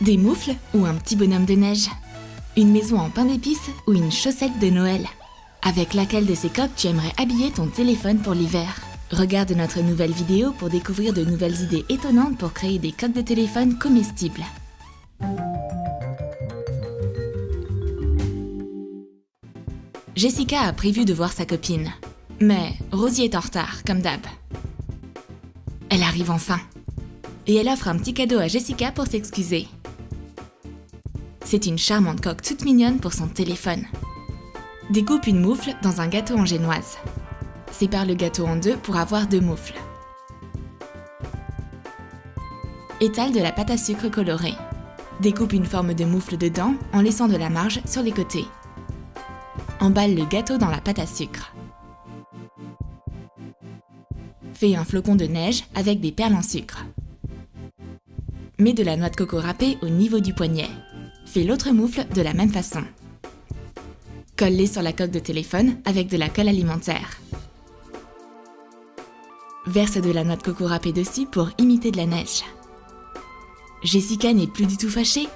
Des moufles ou un petit bonhomme de neige? Une maison en pain d'épices ou une chaussette de Noël? Avec laquelle de ces coques tu aimerais habiller ton téléphone pour l'hiver? Regarde notre nouvelle vidéo pour découvrir de nouvelles idées étonnantes pour créer des coques de téléphone comestibles. Jessica a prévu de voir sa copine. Mais Rosie est en retard, comme d'hab. Elle arrive enfin. Et elle offre un petit cadeau à Jessica pour s'excuser. C'est une charmante coque toute mignonne pour son téléphone. Découpe une moufle dans un gâteau en génoise. Sépare le gâteau en deux pour avoir deux moufles. Étale de la pâte à sucre colorée. Découpe une forme de moufle dedans en laissant de la marge sur les côtés. Emballe le gâteau dans la pâte à sucre. Fais un flocon de neige avec des perles en sucre. Mets de la noix de coco râpée au niveau du poignet. Fais l'autre moufle de la même façon. Colle-les sur la coque de téléphone avec de la colle alimentaire. Verse de la noix de coco râpée dessus pour imiter de la neige. Jessica n'est plus du tout fâchée.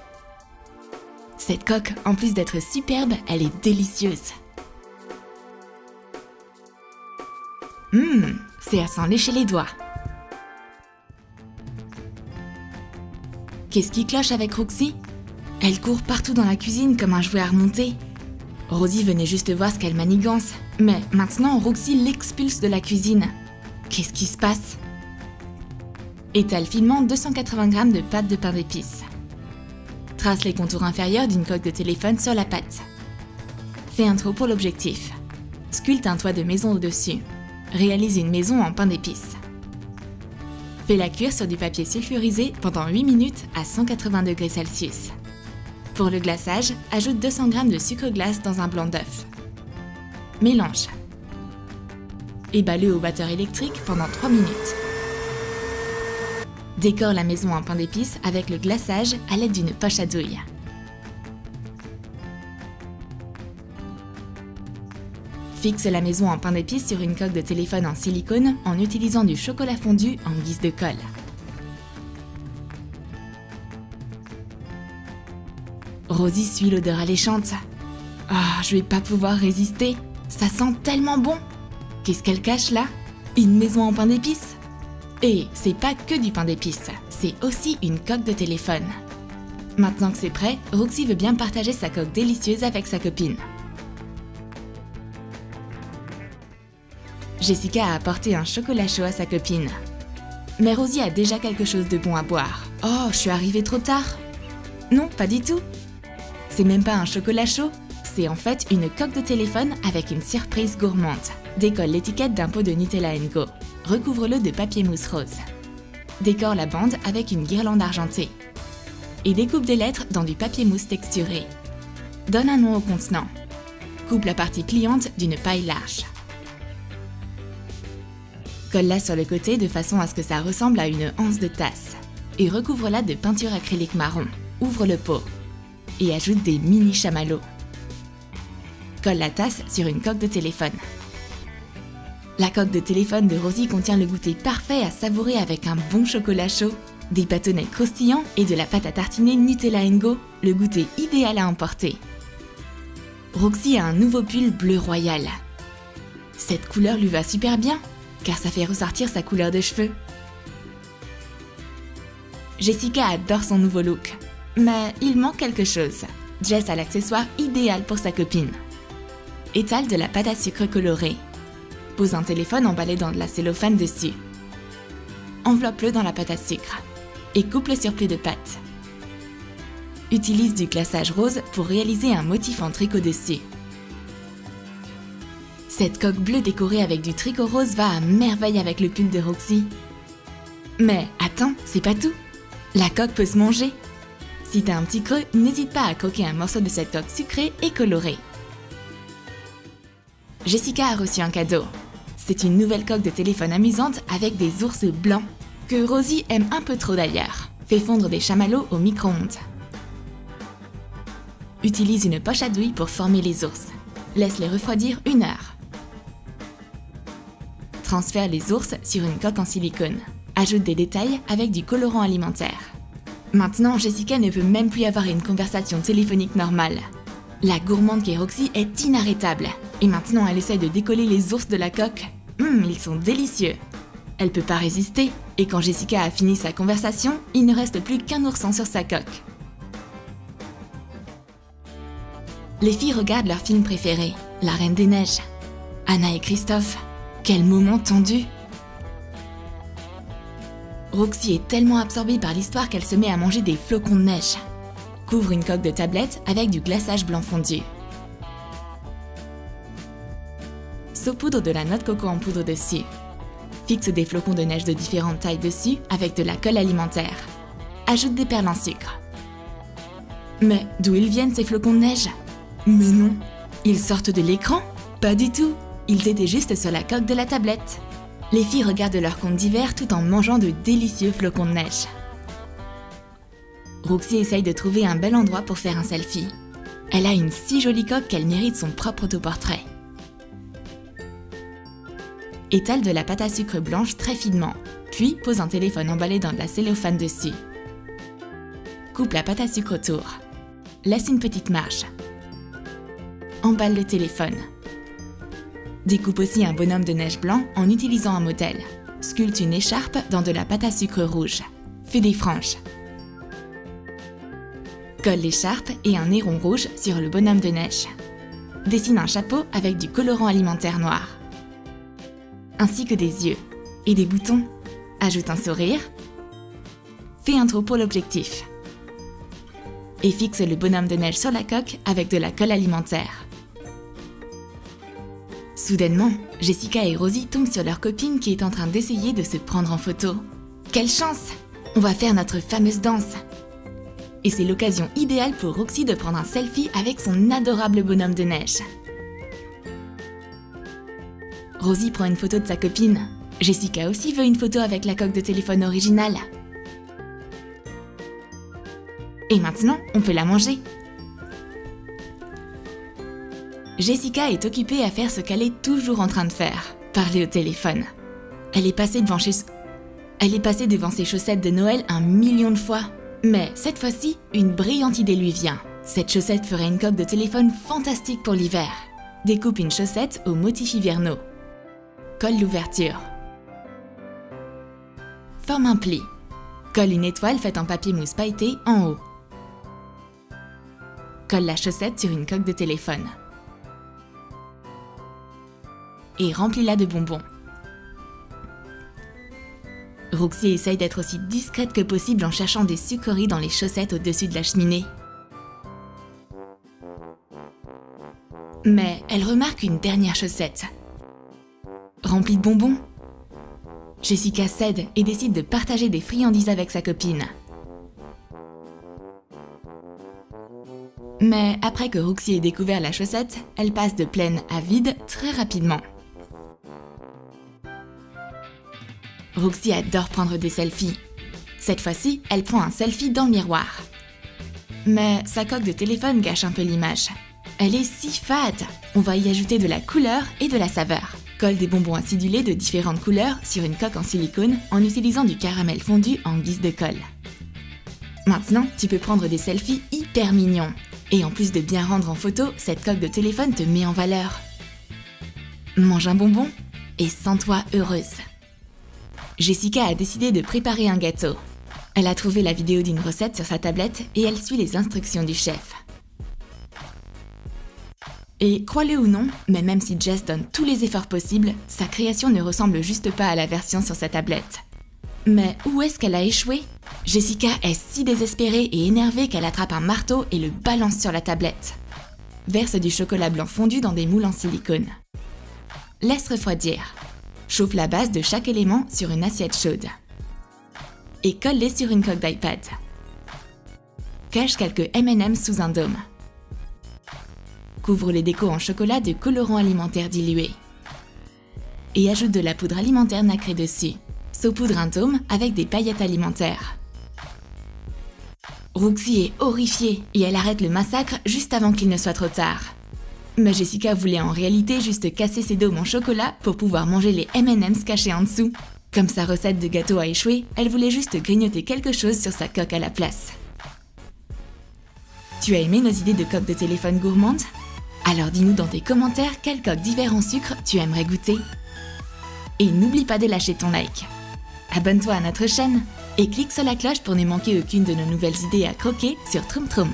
Cette coque, en plus d'être superbe, elle est délicieuse. C'est à s'en lécher les doigts. Qu'est-ce qui cloche avec Roxy? Elle court partout dans la cuisine comme un jouet à remonter. Rosie venait juste voir ce qu'elle manigance, mais maintenant Roxy l'expulse de la cuisine. Qu'est-ce qui se passe? Étale finement 280 g de pâte de pain d'épices. Trace les contours inférieurs d'une coque de téléphone sur la pâte. Fais un trou pour l'objectif. Sculpte un toit de maison au-dessus. Réalise une maison en pain d'épices. Fais-la cuire sur du papier sulfurisé pendant 8 minutes à 180 degrés Celsius. Pour le glaçage, ajoute 200 g de sucre glace dans un blanc d'œuf. Mélange. Éballe-le au batteur électrique pendant 3 minutes. Décore la maison en pain d'épices avec le glaçage à l'aide d'une poche à douille. Fixe la maison en pain d'épices sur une coque de téléphone en silicone en utilisant du chocolat fondu en guise de colle. Rosie suit l'odeur alléchante. Je vais pas pouvoir résister. Ça sent tellement bon. Qu'est-ce qu'elle cache là? Une maison en pain d'épices? Et c'est pas que du pain d'épices, c'est aussi une coque de téléphone. Maintenant que c'est prêt, Roxy veut bien partager sa coque délicieuse avec sa copine. Jessica a apporté un chocolat chaud à sa copine. Mais Rosie a déjà quelque chose de bon à boire. Oh, je suis arrivée trop tard. Non, pas du tout. C'est même pas un chocolat chaud, c'est en fait une coque de téléphone avec une surprise gourmande. Décolle l'étiquette d'un pot de Nutella & Co. Recouvre-le de papier mousse rose. Décore la bande avec une guirlande argentée. Et découpe des lettres dans du papier mousse texturé. Donne un nom au contenant. Coupe la partie pliante d'une paille large. Colle-la sur le côté de façon à ce que ça ressemble à une anse de tasse. Et recouvre-la de peinture acrylique marron. Ouvre le pot. Et ajoute des mini chamallows. Colle la tasse sur une coque de téléphone. La coque de téléphone de Rosie contient le goûter parfait à savourer avec un bon chocolat chaud, des bâtonnets croustillants et de la pâte à tartiner Nutella & Co, le goûter idéal à emporter. Roxy a un nouveau pull bleu royal. Cette couleur lui va super bien, car ça fait ressortir sa couleur de cheveux. Jessica adore son nouveau look, mais il manque quelque chose. Jess a l'accessoire idéal pour sa copine. Étale de la pâte à sucre colorée. Pose un téléphone emballé dans de la cellophane dessus. Enveloppe-le dans la pâte à sucre et coupe le surplus de pâte. Utilise du glaçage rose pour réaliser un motif en tricot dessus. Cette coque bleue décorée avec du tricot rose va à merveille avec le pull de Roxy. Mais attends, c'est pas tout. La coque peut se manger. Si t'as un petit creux, n'hésite pas à croquer un morceau de cette coque sucrée et colorée. Jessica a reçu un cadeau. C'est une nouvelle coque de téléphone amusante avec des ours blancs, que Rosie aime un peu trop d'ailleurs. Fais fondre des chamallows au micro-ondes. Utilise une poche à douille pour former les ours. Laisse-les refroidir 1 heure. Transfère les ours sur une coque en silicone. Ajoute des détails avec du colorant alimentaire. Maintenant, Jessica ne peut même plus avoir une conversation téléphonique normale. La gourmande qu'est Roxy est inarrêtable. Et maintenant, elle essaie de décoller les ours de la coque. Ils sont délicieux. Elle peut pas résister, et quand Jessica a fini sa conversation, il ne reste plus qu'un ourson sur sa coque. Les filles regardent leur film préféré, La Reine des Neiges. Anna et Christophe, quel moment tendu! Roxy est tellement absorbée par l'histoire qu'elle se met à manger des flocons de neige. Couvre une coque de tablette avec du glaçage blanc fondu. Saupoudre de la noix de coco en poudre dessus. Fixe des flocons de neige de différentes tailles dessus avec de la colle alimentaire. Ajoute des perles en sucre. Mais d'où ils viennent ces flocons de neige? Mais non, ils sortent de l'écran? Pas du tout, ils étaient juste sur la coque de la tablette. Les filles regardent leurs contes d'hiver tout en mangeant de délicieux flocons de neige. Roxy essaye de trouver un bel endroit pour faire un selfie. Elle a une si jolie coque qu'elle mérite son propre autoportrait. Étale de la pâte à sucre blanche très finement, puis pose un téléphone emballé dans de la cellophane dessus. Coupe la pâte à sucre autour. Laisse une petite marge. Emballe le téléphone. Découpe aussi un bonhomme de neige blanc en utilisant un modèle. Sculpte une écharpe dans de la pâte à sucre rouge. Fais des franges. Colle l'écharpe et un néron rouge sur le bonhomme de neige. Dessine un chapeau avec du colorant alimentaire noir. Ainsi que des yeux et des boutons. Ajoute un sourire. Fais un trou pour l'objectif. Et fixe le bonhomme de neige sur la coque avec de la colle alimentaire. Soudainement, Jessica et Rosie tombent sur leur copine qui est en train d'essayer de se prendre en photo. Quelle chance! On va faire notre fameuse danse! Et c'est l'occasion idéale pour Roxy de prendre un selfie avec son adorable bonhomme de neige. Rosie prend une photo de sa copine. Jessica aussi veut une photo avec la coque de téléphone originale. Et maintenant, on peut la manger. Jessica est occupée à faire ce qu'elle est toujours en train de faire, parler au téléphone. Elle est passée devant ses chaussettes de Noël 1 million de fois. Mais cette fois-ci, une brillante idée lui vient. Cette chaussette ferait une coque de téléphone fantastique pour l'hiver. Découpe une chaussette aux motifs hivernaux. Colle l'ouverture. Forme un pli. Colle une étoile faite en papier mousse pailleté en haut. Colle la chaussette sur une coque de téléphone. Et remplis-la de bonbons. Roxy essaye d'être aussi discrète que possible en cherchant des sucreries dans les chaussettes au-dessus de la cheminée. Mais elle remarque une dernière chaussette. Remplie de bonbons. Jessica cède et décide de partager des friandises avec sa copine. Mais après que Roxy ait découvert la chaussette, elle passe de pleine à vide très rapidement. Roxy adore prendre des selfies. Cette fois-ci, elle prend un selfie dans le miroir. Mais sa coque de téléphone gâche un peu l'image. Elle est si fade! On va y ajouter de la couleur et de la saveur. Colle des bonbons acidulés de différentes couleurs sur une coque en silicone en utilisant du caramel fondu en guise de colle. Maintenant, tu peux prendre des selfies hyper mignons. Et en plus de bien rendre en photo, cette coque de téléphone te met en valeur. Mange un bonbon et sens-toi heureuse. Jessica a décidé de préparer un gâteau. Elle a trouvé la vidéo d'une recette sur sa tablette et elle suit les instructions du chef. Et crois-le ou non, mais même si Jess donne tous les efforts possibles, sa création ne ressemble juste pas à la version sur sa tablette. Mais où est-ce qu'elle a échoué? Jessica est si désespérée et énervée qu'elle attrape un marteau et le balance sur la tablette. Verse du chocolat blanc fondu dans des moules en silicone. Laisse refroidir. Chauffe la base de chaque élément sur une assiette chaude. Et colle-les sur une coque d'iPad. Cache quelques M&M's sous un dôme. Couvre les décos en chocolat de colorant alimentaire dilué. Et ajoute de la poudre alimentaire nacrée dessus. Saupoudre un dôme avec des paillettes alimentaires. Roxy est horrifiée et elle arrête le massacre juste avant qu'il ne soit trop tard. Mais Jessica voulait en réalité juste casser ses dômes en chocolat pour pouvoir manger les M&M's cachés en dessous. Comme sa recette de gâteau a échoué, elle voulait juste grignoter quelque chose sur sa coque à la place. Tu as aimé nos idées de coques de téléphone gourmandes? Alors dis-nous dans tes commentaires quelle coque d'hiver en sucre tu aimerais goûter. Et n'oublie pas de lâcher ton like. Abonne-toi à notre chaîne et clique sur la cloche pour ne manquer aucune de nos nouvelles idées à croquer sur Troum Troum.